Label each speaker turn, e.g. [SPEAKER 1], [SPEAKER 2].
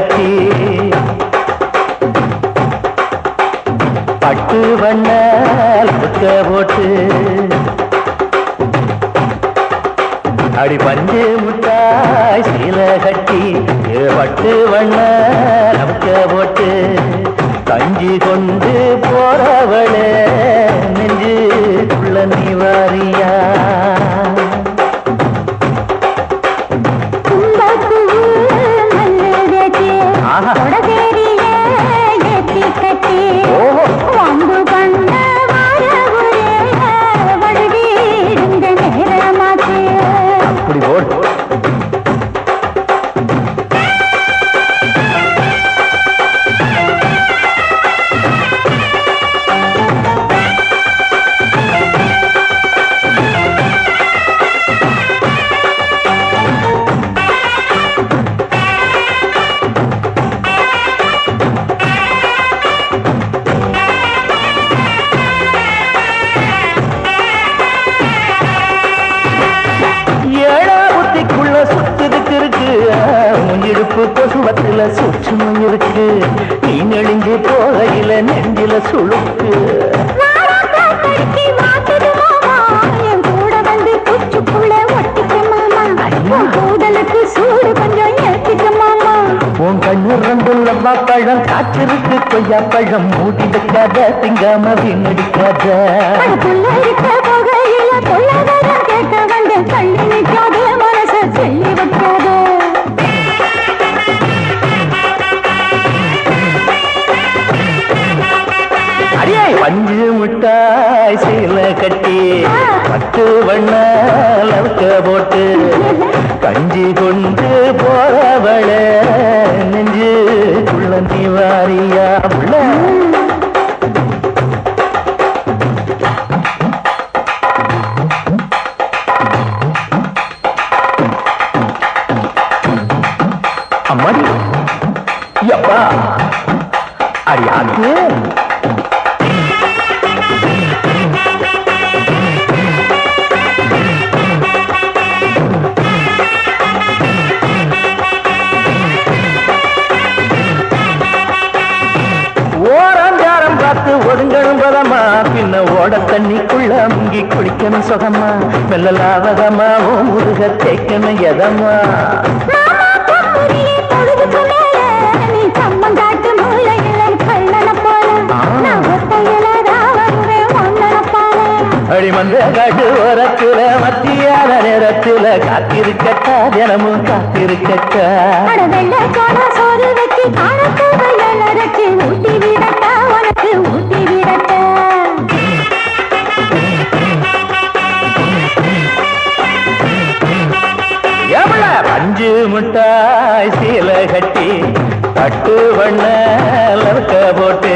[SPEAKER 1] கட்டி பட்டு வண்ண புக்க போட்டு அடி பஞ்சு முட்டாய் சீல கட்டி பட்டு வண்ண புக்க போட்டு கஞ்சி கொண்டு போறவளே நெஞ்சுக்குள்ள நீ வாரியா அப்படி போடு முன்னிடுப்பு கொசுவத்தில சூட்சமும் இருக்கு நீ நெளிஞ்சு போகையில நெஞ்சில சுழுக்கு உன் கண்ணு ரெண்டுள்ளவா பழம் காற்றிருக்கு கொய்யா பழம் மூடி வைக்காத திங்காம வீணடிக்காத சொல்லி வைக்காத பஞ்சு முட்டாய் சீல கட்டி பட்டு வண்ண லவுக்க போட்டு கஞ்சி கொண்டு போறவள நெஞ்சு குள்ளந்தி வாரியா புள்ள அம்மாடி யப்பா அடியாக்கு ஒடுங்கணும் பதமா பின்ன ஓட தண்ணிக்குள்ள முங்கி குளிக்கணும் சுகமா மெல்லலாவதமா ஓ முருக தேய்க்கணும் எதமா அடிமந்த காட்டு ஓரத்துல மத்தியான நேரத்துல காத்திருக்கட்டா தினமும் காத்திருக்கட்டா சோறு வச்சு காணத்து ஊட்டி விடட்டா உனக்கு ஊட்டி விடட்டா எவ்வள பஞ்சு முட்டாய் சீல கட்டி பட்டு வண்ண லவுக்க போட்டு